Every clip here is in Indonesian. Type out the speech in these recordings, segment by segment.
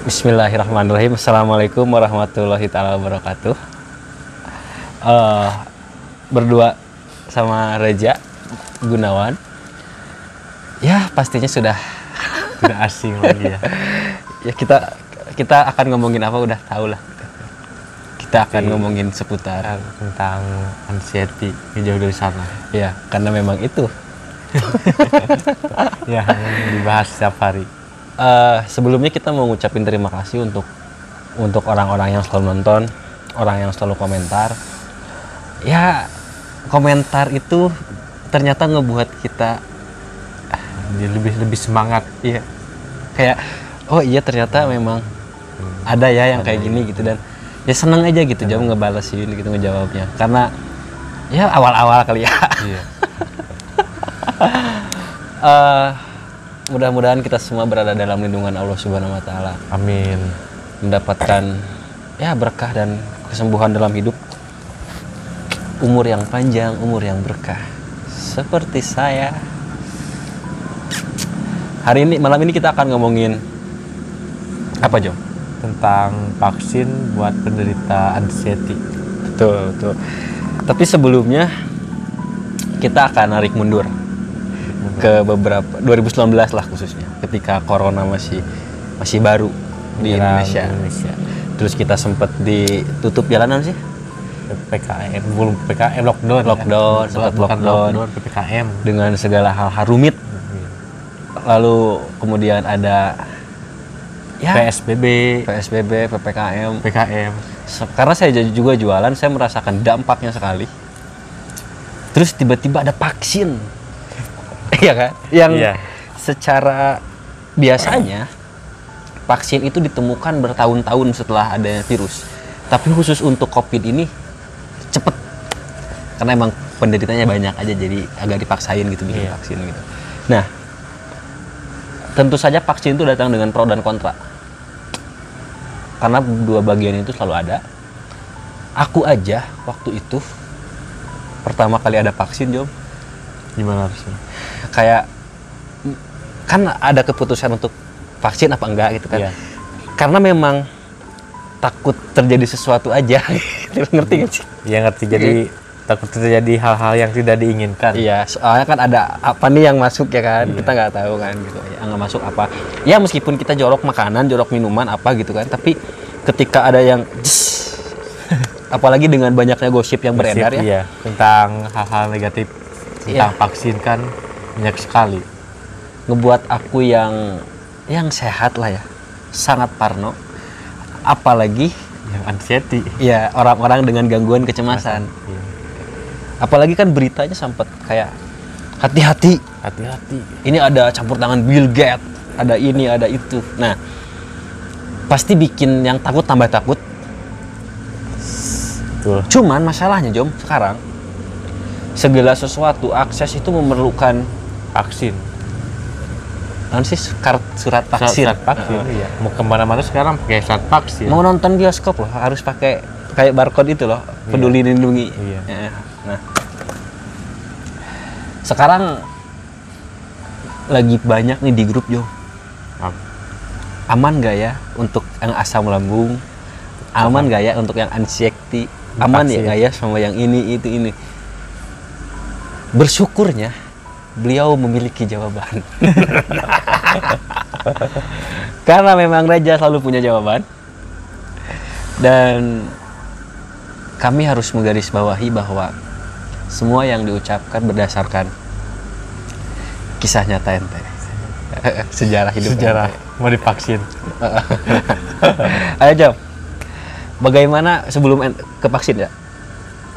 Bismillahirrahmanirrahim. Assalamualaikum warahmatullahi taala wabarakatuh. Berdua sama Reja Gunawan. Ya pastinya sudah asing lagi ya. Ya kita akan ngomongin apa udah tahu lah. Kita akan ngomongin seputar tentang anxiety jauh dari sana. Ya karena memang itu. Ya yang dibahas setiap hari. Sebelumnya kita mau ngucapin terima kasih untuk orang-orang yang selalu nonton, orang yang selalu komentar. Ya komentar itu ternyata ngebuat kita lebih semangat. Iya. Kayak oh iya ternyata memang ada ya yang kayak gini gitu, dan ya seneng aja gitu jam ngebalesin gitu, ngejawabnya, karena ya awal-awal kali ya. Iya. Mudah-mudahan kita semua berada dalam lindungan Allah Subhanahu wa taala. Amin. Mendapatkan ya berkah dan kesembuhan dalam hidup. Umur yang panjang, umur yang berkah. Seperti saya. Malam ini kita akan ngomongin apa, Jom? Tentang vaksin buat penderita anxiety. Betul. Tapi sebelumnya kita akan narik mundur ke beberapa 2019 lah khususnya, ketika corona masih baru di Indonesia. Terus kita sempat ditutup jalanan sih. PPKM, belum PPKM, lockdown, sempat lockdown, PPKM dengan segala hal rumit. Lalu kemudian ada ya PSBB, PPKM. Karena saya juga jualan, saya merasakan dampaknya sekali. Terus tiba-tiba ada vaksin. Iya kan? Yang secara biasanya vaksin itu ditemukan bertahun-tahun setelah ada virus. Tapi khusus untuk COVID ini cepet. Karena emang penderitanya banyak aja, jadi agak dipaksain gitu bikin vaksin gitu. Nah, tentu saja vaksin itu datang dengan pro dan kontra. Karena dua bagian itu selalu ada. Aku aja waktu itu pertama kali ada vaksin, Jom. Gimana rasanya? Kayak kan ada keputusan untuk vaksin apa enggak gitu kan. Iya. Karena memang takut terjadi sesuatu aja. Ngerti gak sih? Ya ngerti, jadi takut terjadi hal-hal yang tidak diinginkan. Iya, soalnya kan ada apa nih yang masuk ya kan. Kita nggak tahu kan gitu. Ya nggak masuk apa. Ya meskipun kita jorok makanan, jorok minuman apa gitu kan, tapi ketika ada yang apalagi dengan banyaknya gosip yang beredar ya. Iya, tentang hal-hal negatif tentang vaksin kan banyak sekali. Ngebuat aku yang sehat lah ya, sangat parno. Apalagi yang anxiety. Ya, orang-orang dengan gangguan kecemasan. Iya. Apalagi kan beritanya sempat kayak hati-hati. Ini ada campur tangan Bill Gates, ada ini, ada itu. Nah, pasti bikin yang takut tambah takut. Betul. Cuman masalahnya, Jom, sekarang segala sesuatu akses itu memerlukan vaksin. Sih surat vaksin. Surat vaksin, iya. Mau kemana-mana sekarang pakai surat vaksin. Mau nonton bioskop loh harus pakai kayak barcode itu loh, Peduli Lindungi. Iya. Nah, sekarang lagi banyak nih di grup, Jo. Aman gak ya untuk yang asam lambung? Aman gak ya untuk yang anxiety? Aman ya gak ya sama yang ini, itu, ini? Bersyukurnya beliau memiliki jawaban. Karena memang Reja selalu punya jawaban. Dan kami harus menggarisbawahi bahwa semua yang diucapkan berdasarkan kisah nyata ente. Sejarah hidup Sejarah ente. mau divaksin. Ayo, Jom. Bagaimana sebelum ke vaksin ya?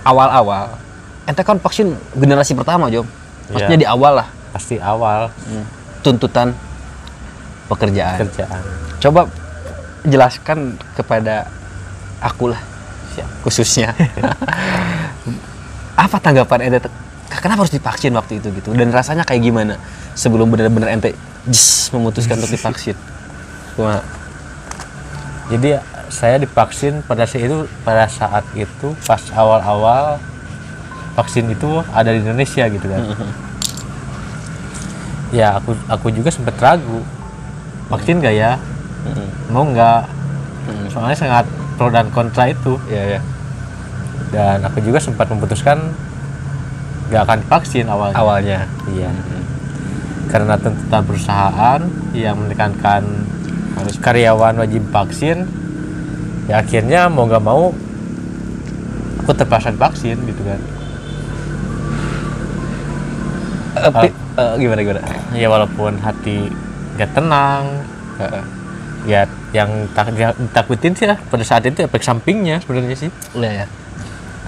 Awal-awal ente kan vaksin generasi pertama, Jom. Maksudnya di awal lah. Pasti awal. Tuntutan pekerjaan. Coba jelaskan kepada aku lah, khususnya. Apa tanggapan ente? Kenapa harus divaksin waktu itu gitu? Dan rasanya kayak gimana sebelum benar-benar ente memutuskan untuk divaksin? Wah. Jadi saya divaksin pada saat itu pas awal-awal vaksin itu ada di Indonesia gitu kan. Ya aku juga sempat ragu vaksin gak ya, mau nggak, soalnya sangat pro dan kontra itu. Iya. Dan aku juga sempat memutuskan nggak akan divaksin awalnya. Iya. Karena tuntutan perusahaan yang menekankan harus karyawan wajib vaksin, ya akhirnya mau nggak mau aku terpaksa vaksin gitu kan. Gimana? Ya walaupun hati nggak tenang, ya yang ditakutin sih lah pada saat itu efek sampingnya sebenarnya sih. Iya ya.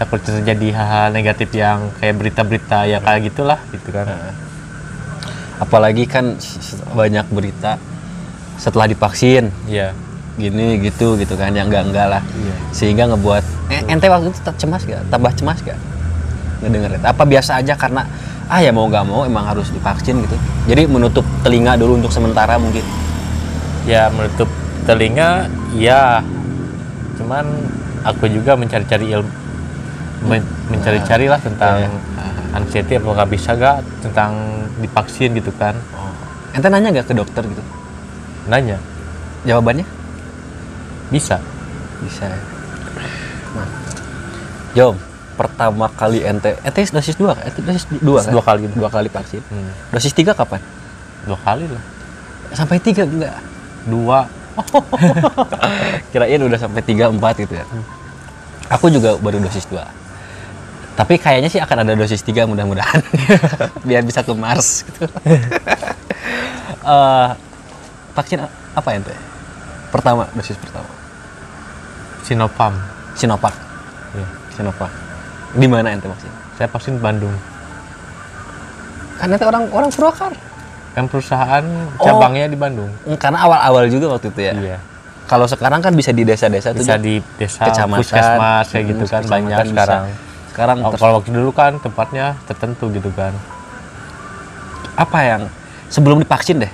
Takut terjadi hal-hal negatif yang kayak berita-berita ya kayak gitulah gitu kan. Apalagi kan banyak berita setelah divaksin. Iya. Gini gitu kan, yang enggak lah. Iya. Sehingga ngebuat ente waktu itu cemas gak? Tambah cemas gak? Ngedenger itu? Apa biasa aja karena ya mau nggak mau emang harus divaksin gitu. Jadi menutup telinga dulu untuk sementara mungkin. Ya menutup telinga ya. Cuman aku juga mencari-cari ilmu, mencari-cari lah tentang anxiety, apakah bisa gak tentang divaksin gitu kan. Ente nanya gak ke dokter gitu? Nanya. Jawabannya? Bisa. Nah, Jom, pertama kali ente dosis 2 kan? Dosis 2 kan? Dua kali vaksin. Dosis 3 kapan? 2 kali lah. Sampai 3 enggak? 2. Kirain udah sampai 3, 4 gitu ya. Aku juga baru dosis 2. Tapi kayaknya sih akan ada dosis 3 mudah-mudahan. Biar bisa ke Mars gitu. Vaksin apa ente? Dosis pertama. Sinovac. Iya. Sinovac. Di mana ente vaksin? Saya vaksin Bandung. Kan ente orang Purwakarta. Kan perusahaan cabangnya di Bandung. Karena awal-awal juga waktu itu ya. Iya. Kalau sekarang kan bisa di desa-desa tuh. Bisa di desa, kecamatan, puskesmas kayak gitu kan banyak sekarang. Sekarang kalau waktu dulu kan tempatnya tertentu gitu kan. Apa yang sebelum divaksin deh?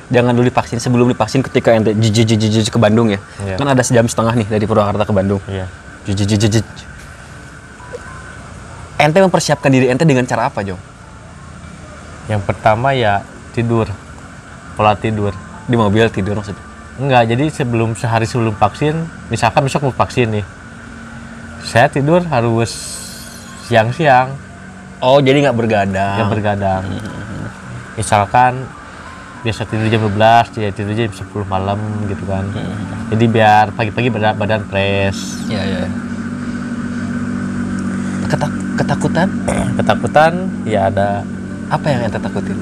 Jangan dulu divaksin, sebelum divaksin ketika ente jijik ke Bandung ya. Iya. Kan ada 1,5 jam nih dari Purwakarta ke Bandung. Iya. Jijik. Ente mempersiapkan diri ente dengan cara apa, Jong? Yang pertama ya tidur. Pola tidur. Di mobil tidur maksudnya? Enggak, jadi sehari sebelum vaksin, misalkan besok mau vaksin nih, saya tidur harus siang-siang. Oh, jadi nggak bergadang? Misalkan biasa tidur jam 12, ya tidur jam 10 malam gitu kan. Jadi biar pagi-pagi badan fresh. Iya. Ketakutan? Ketakutan ya ada. Apa yang ente takutin?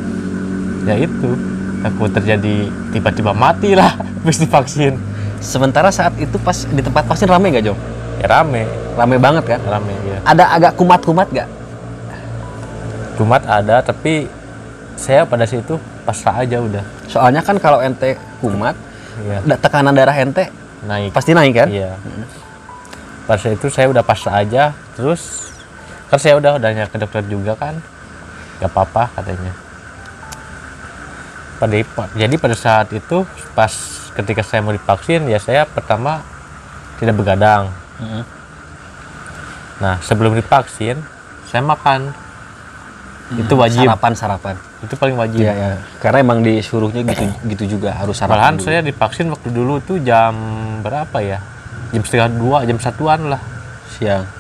Ya itu, takut terjadi tiba-tiba mati lah habis divaksin. Sementara saat itu pas di tempat vaksin rame nggak, Jong? Ya rame Banget kan? Rame ya. Ada agak kumat nggak? Kumat ada, tapi saya pada situ pasrah aja udah. Soalnya kan kalau ente kumat, tekanan darah ente naik. Pasti naik kan? Iya. Pada itu saya udah pasrah aja, terus kan saya udah nanya ke dokter juga kan, gak apa-apa katanya. Jadi pada saat itu pas ketika saya mau divaksin ya saya pertama tidak begadang. Nah sebelum divaksin saya makan. Itu wajib. Sarapan. Itu paling wajib. Iya. Karena emang disuruhnya gitu juga harus sarapan. Malahan saya divaksin waktu dulu tuh jam berapa ya? Jam 1:30, jam 1-an lah.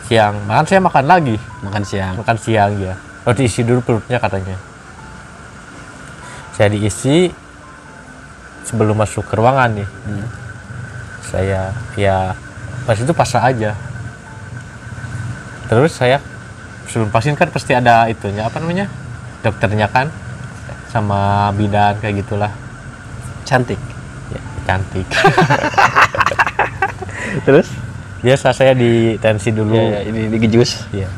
Siang. Malahan saya makan lagi. Makan siang ya. Harus diisi dulu perutnya katanya. Saya diisi sebelum masuk ke ruangan nih. Saya ya pas itu pasrah aja. Terus saya sebelum vaksin kan pasti ada itunya apa namanya, dokternya kan sama bidan kayak gitulah. Cantik. Terus biasa saya di tensi dulu. Ini digejus. Iya.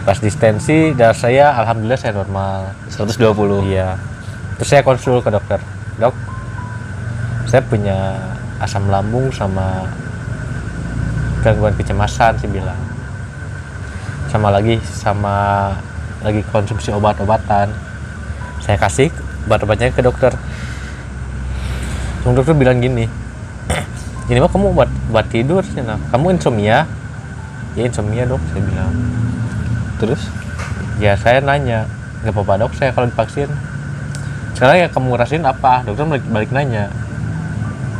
Pas di tensi darah saya alhamdulillah saya normal 120. Iya. Terus saya konsul ke dokter. Dok, saya punya asam lambung sama gangguan kecemasan sih bilang. Sama lagi konsumsi obat-obatan. Saya kasih obat-obatnya ke dokter. Dokter bilang gini, ini mah kamu buat tidur sih, nah. Kamu insomnia? Ya insomnia dok, saya bilang. Terus? Ya saya nanya, nggak apa-apa dok saya kalau divaksin. Sekarang yang kamu rasain apa? Dokter balik nanya.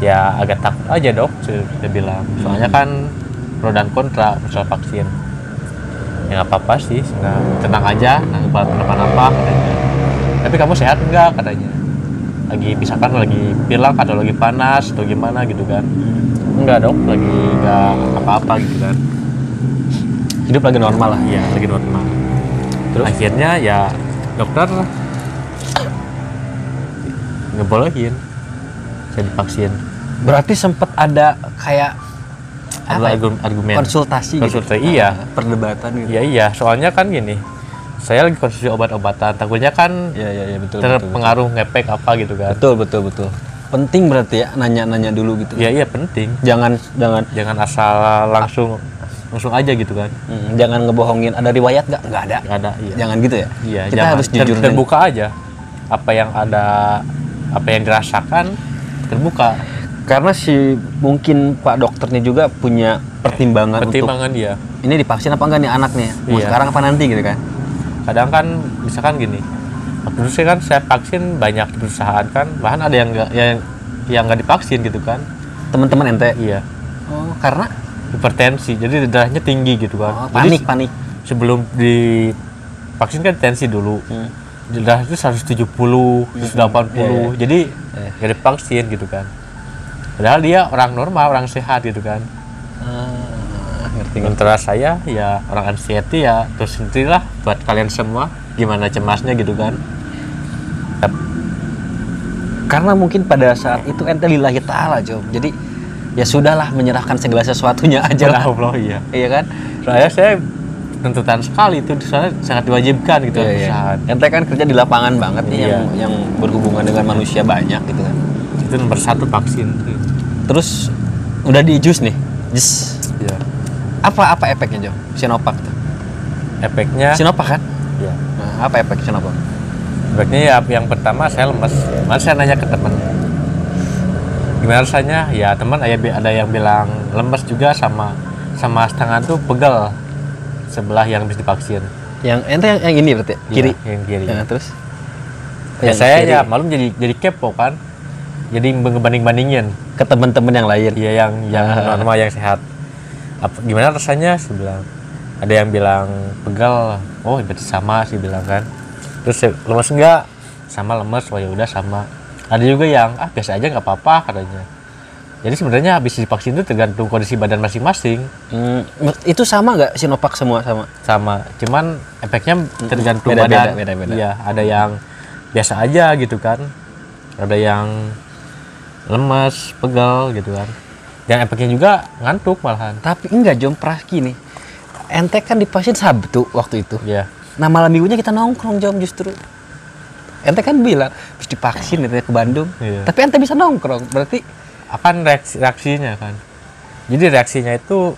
ya agak takut aja dok, saya bilang. Soalnya kan pro dan kontra masalah vaksin. Ya nggak apa-apa sih, tenang aja, nggak kenapa-napa katanya. Tapi kamu sehat enggak katanya? Lagi misalkan lagi pilek atau lagi panas atau gimana gitu kan? Enggak dok, lagi nggak apa-apa gitu kan. Hidup lagi normal lah. Iya, lagi normal. Terus akhirnya ya dokter ngebolehin saya divaksin. Berarti sempat ada kayak argumen konsultasi gitu. Iya, perdebatan gitu. Iya, soalnya kan gini. Saya lagi konsumsi obat-obatan, takutnya kan ya, betul, terpengaruh betul. Ngepek apa gitu kan. Betul. Penting berarti ya nanya-nanya dulu gitu. Iya, penting. Jangan asal langsung aja gitu kan. Jangan ngebohongin ada riwayat nggak ada. Iya. Jangan gitu ya. Iya, kita harus jujur terbuka aja. Apa yang dirasakan terbuka. Karena mungkin Pak dokternya juga punya pertimbangan untuk dia. Ini divaksin apa enggak nih anaknya? Mau sekarang apa nanti gitu kan? Kadang kan misalkan gini. Waktu itu kan saya vaksin banyak di perusahaan kan, bahkan ada yang nggak divaksin gitu kan. Teman-teman ente? Iya. Oh, karena hipertensi, jadi darahnya tinggi gitu kan. Panik. Sebelum divaksin kan tensi dulu. Darah itu 170, 180. Jadi nggak divaksin gitu kan. Padahal dia orang normal, orang sehat gitu kan. Ngerti. Sementara saya ya orang anxiety ya, terus sendirilah buat kalian semua gimana cemasnya gitu kan. Karena mungkin pada saat itu ente lillahi ta'ala Jom. Jadi ya sudahlah, menyerahkan segala sesuatunya aja lah. Allah, iya. Iya kan? Saya tuntutan sekali itu sangat diwajibkan gitu kan perusahaan. Ente kan kerja di lapangan banget nih, yang berhubungan dengan manusia banyak gitu kan. Itu nomor 1 vaksin. Terus udah di jus nih. Jus. Iya. Apa efeknya Jom? Sinovac tuh. Efeknya Sinovac kan? Iya. Nah, apa efek Sinovac? Efeknya ya yang pertama saya lemes. Malah saya nanya ke teman. Gimana rasanya? Ya teman ada yang bilang lemes juga sama tangan tuh pegel sebelah yang habis divaksin. Yang ente yang ini berarti kiri. Ya, yang kiri. Ya, terus? Ya saya kiri. Ya malum jadi kepo kan. Jadi ngebanding-bandingin ke teman-teman yang lain. Iya, yang normal, yang sehat. Gimana rasanya? Saya bilang. Ada yang bilang pegal. Oh, berarti sama sih bilang kan. Terus lemes enggak? Sama lemes. Oh ya udah sama. Ada juga yang biasa aja nggak apa-apa katanya. Jadi sebenarnya habis divaksin itu tergantung kondisi badan masing-masing. Itu sama nggak Sinovac semua sama? Sama. Cuman efeknya tergantung beda. Iya, ada yang biasa aja gitu kan. Ada yang lemes, pegal gitu kan. Dan efeknya juga ngantuk malahan. Tapi enggak Jom, Praski nih. Ente kan divaksin Sabtu waktu itu. Iya. Nah malam minggunya kita nongkrong Jom justru. Ente kan bilang habis divaksin ente ke Bandung. Iya. Tapi ente bisa nongkrong, berarti akan reaksinya kan. Jadi reaksinya itu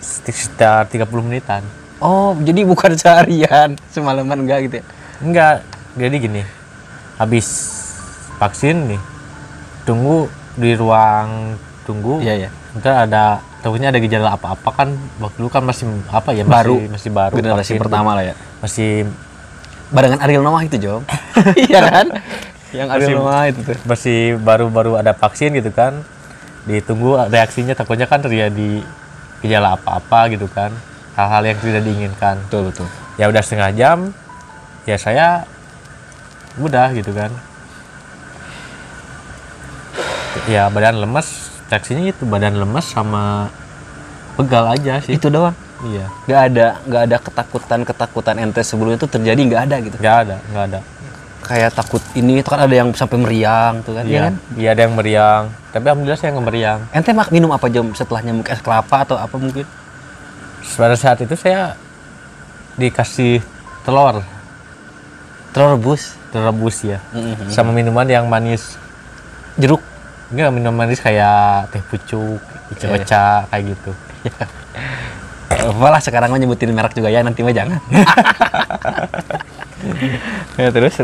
sekitar 30 menitan. Oh, jadi bukan seharian, semalaman enggak gitu ya? Enggak. Jadi gini. Habis vaksin nih, tunggu di ruang tunggu. Iya. Ntar takutnya ada gejala apa-apa kan. Waktu dulu kan masih masih baru. Generasi pertama lah ya. Masih barengan Ariel Noah itu Jom. Iya kan? Yang Ariel Noah itu tuh. Masih baru ada vaksin gitu kan. Ditunggu reaksinya, takutnya kan terjadi gejala apa-apa gitu kan. Hal-hal yang tidak diinginkan. Betul. Ya udah setengah jam. Ya saya udah gitu kan. Ya badan lemes, reaksinya itu badan lemes sama pegal aja sih. Itu doang. Iya. Nggak ada ketakutan ente sebelumnya itu terjadi, nggak ada gitu. Nggak ada. Kayak takut ini itu kan ada yang sampai meriang tuh kan. Iya, kan? Iya ada yang meriang. Tapi alhamdulillah saya nggak meriang. Ente minum apa Jom setelahnya, mungkin es kelapa atau apa mungkin? Pada saat itu saya dikasih telur rebus ya. Sama minuman yang manis. Jeruk. Enggak, minum manis kayak teh pucuk, ica-ica kayak gitu. Apalah sekarang mah nyebutin merek juga ya, nanti mah jangan. Ya terus.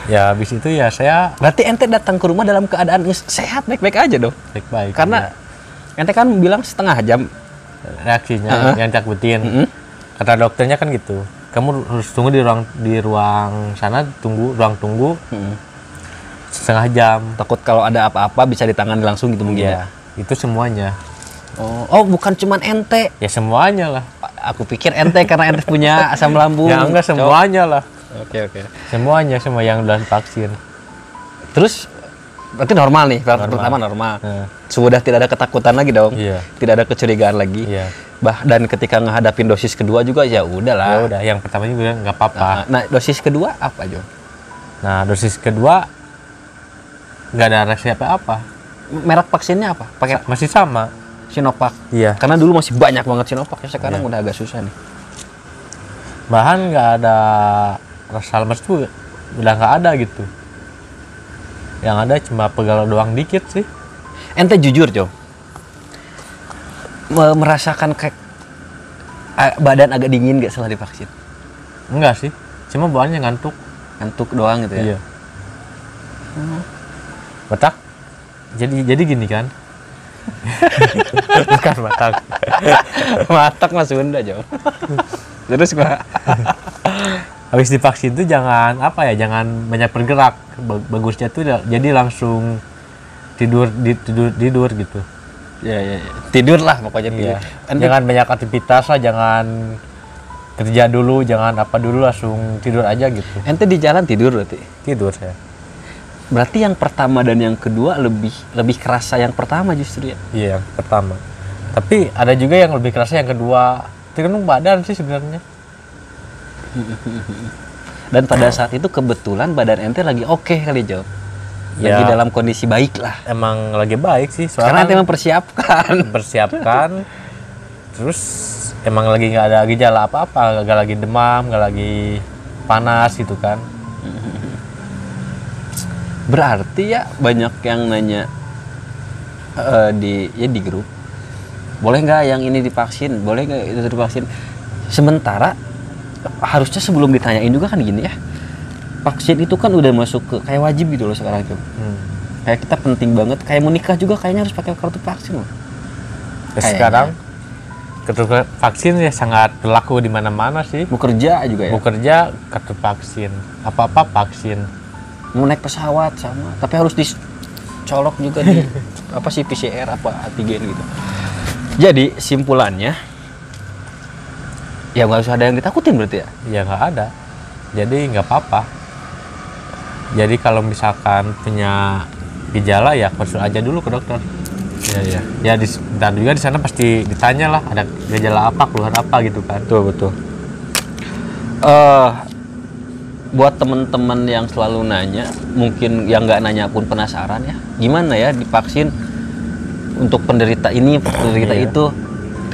Ya habis itu ya saya. Berarti ente datang ke rumah dalam keadaan sehat, baik-baik aja dong. Baik-baik. Karena ente kan bilang setengah jam reaksinya yang takutin. Kata dokternya kan gitu. Kamu harus tunggu di ruang sana, ruang tunggu. setengah jam. Takut kalau ada apa-apa bisa ditangani langsung gitu mungkin ya. Itu semuanya. Oh, bukan cuman ente. Ya semuanya lah. Aku pikir ente karena ente punya asam lambung. Ya enggak, semuanya lah. Oke. Semuanya, semua yang udah vaksin. Terus berarti normal nih, pertama normal. Sudah tidak ada ketakutan lagi dong. Iya. Tidak ada kecurigaan lagi. Iya. Dan ketika menghadapin dosis kedua juga ya udahlah. Ya udah, yang pertama juga nggak apa-apa. Nah, dosis kedua apa, Jo? Nah, dosis kedua nggak ada reaksi apa-apa. Merek vaksinnya apa? Pakai Masih sama. Sinovac. Iya. Karena dulu masih banyak banget Sinovac, ya sekarang udah agak susah nih. Bahan nggak ada rasa lemas tuh udah nggak ada gitu. Yang ada cuma pegal doang dikit sih. Ente jujur, Jo. Merasakan kayak badan agak dingin gak setelah divaksin? Enggak sih. Cuma bawaannya ngantuk. Ngantuk doang gitu ya? Iya. Batak? Jadi gini kan? Bukan Batak. Batak mah Sunda, Jo. Terus gua habis divaksin tuh jangan banyak bergerak. Bagusnya tuh jadi langsung tidur gitu. Ya. Tidur lah pokoknya. Iya. Jangan banyak aktivitas lah, jangan kerja dulu, jangan apa dulu, langsung tidur aja gitu. Ente di jalan tidur berarti? Tidur saya. Berarti yang pertama dan yang kedua lebih kerasa yang pertama justru ya? Iya, yang pertama. Tapi ada juga yang lebih kerasa yang kedua. Tergantung badan sih sebenarnya. Dan pada saat itu kebetulan badan ente lagi oke kali, Jo. Lagi dalam kondisi baik lah. Emang lagi baik sih. Karena ente mempersiapkan. Terus emang lagi nggak ada gejala apa-apa, nggak lagi demam, nggak lagi panas gitu kan. Berarti ya banyak yang nanya di grup, boleh nggak yang ini divaksin, boleh nggak itu divaksin. Sementara harusnya sebelum ditanyain juga kan gini ya, vaksin itu kan udah masuk ke kayak wajib gitu loh sekarang tuh. Kayak kita penting banget, kayak mau nikah juga kayaknya harus pakai kartu vaksin loh. Sekarang kartu vaksin ya sangat berlaku di mana-mana sih. Mau kerja juga ya. Mau kerja kartu vaksin, apa-apa vaksin. Mau naik pesawat sama, tapi harus dicolok juga di apa sih PCR apa antigen gitu. Jadi simpulannya ya nggak usah ada yang ditakutin berarti ya? Ya nggak ada. Jadi nggak apa-apa. Jadi kalau misalkan punya gejala ya konsul aja dulu ke dokter. Iya. Ya dan juga di sana pasti ditanya lah ada gejala apa, keluhan apa gitu kan. Betul. Buat teman-teman yang selalu nanya, mungkin yang nggak nanya pun penasaran ya, gimana ya divaksin untuk penderita ini, penderita itu.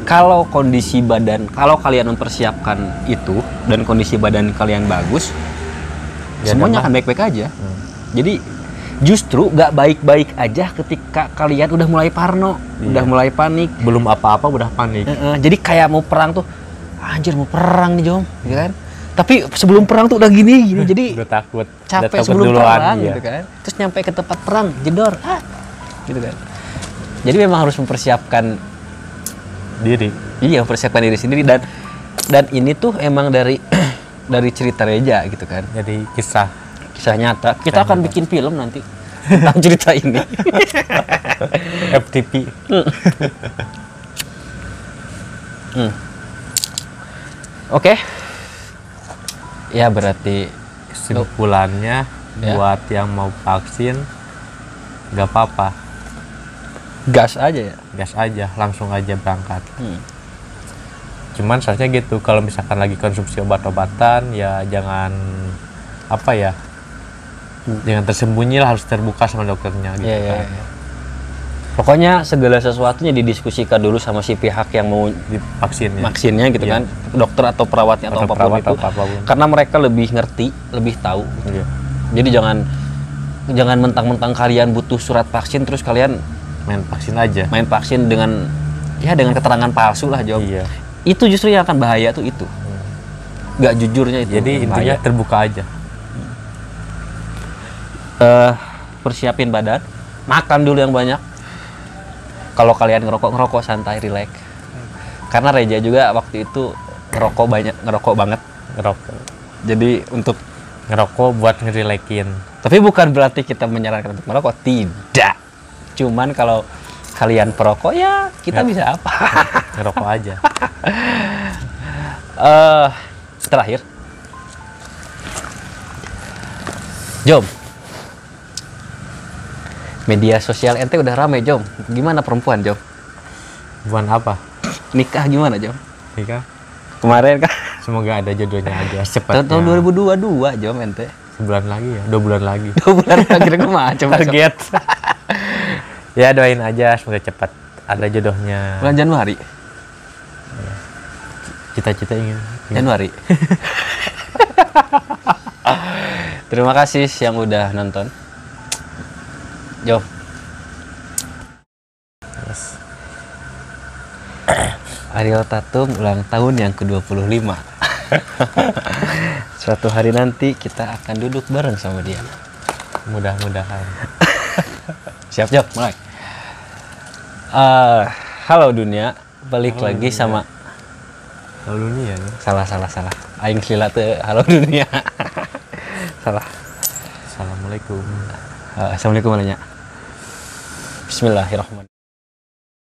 Kalau kondisi badan, kalau kalian mempersiapkan itu dan kondisi badan kalian bagus, ya semuanya akan baik-baik aja. Jadi justru nggak baik-baik aja ketika kalian udah mulai parno, udah mulai panik. Belum apa-apa udah panik. Jadi kayak mau perang tuh, anjir mau perang nih Jom, gitu kan? Tapi sebelum perang tuh udah gini, jadi udah takut, capek sebelum perang gitu kan. Terus nyampe ke tempat perang, jedor, gitu kan. Jadi memang harus mempersiapkan diri. Iya, mempersiapkan diri sendiri dan ini tuh emang dari cerita Reja gitu kan. Jadi kisah nyata. Kita akan bikin film nanti tentang cerita ini. FTP. Oke. Ya berarti kesimpulannya buat yang mau vaksin nggak apa-apa, gas aja ya, langsung aja berangkat. Cuman seharusnya gitu, kalau misalkan lagi konsumsi obat-obatan ya jangan jangan tersembunyi lah, harus terbuka sama dokternya gitu kan. Pokoknya segala sesuatunya didiskusikan dulu sama si pihak yang mau vaksinnya gitu kan, dokter atau perawatnya atau apapun itu. Karena mereka lebih ngerti, lebih tahu. Jadi jangan mentang-mentang kalian butuh surat vaksin terus kalian main vaksin dengan keterangan palsu lah, Jom. Itu justru yang akan bahaya tuh itu. Nggak jujurnya itu. Jadi intinya terbuka aja. Persiapin badan, makan dulu yang banyak. Kalau kalian ngerokok santai, relax. Karena Reja juga waktu itu ngerokok banget. Jadi untuk ngerokok buat ngerilekin. Tapi bukan berarti kita menyarankan untuk merokok, tidak. Cuman kalau kalian perokok ya kita bisa apa? Ngerokok aja. Terakhir, Jom, media sosial ente udah rame, Jom. Gimana perempuan, Jom? Bukan apa? Nikah gimana, Jom? Nikah? Kemarin kan? Semoga ada jodohnya aja cepatnya. Tahun 2022, Jom, ente. Sebulan lagi ya? 2 bulan lagi. 2 bulan lagi macam target. Ya doain aja semoga cepat ada jodohnya. Bulan Januari. Cita-cita ingin. Januari. Terima kasih yang udah nonton. Jom. Yes. Ariel Tatum ulang tahun yang ke-25. Suatu hari nanti kita akan duduk bareng sama dia. Mudah-mudahan. Siap, Jom, mulai. Halo dunia, balik halo lagi dunia. Sama halo dunia ya? Salah. Aing sila teh halo dunia. Salah. Assalamualaikum. Assalamualaikum warahmatullahi. Bismillahirrahmanirrahim.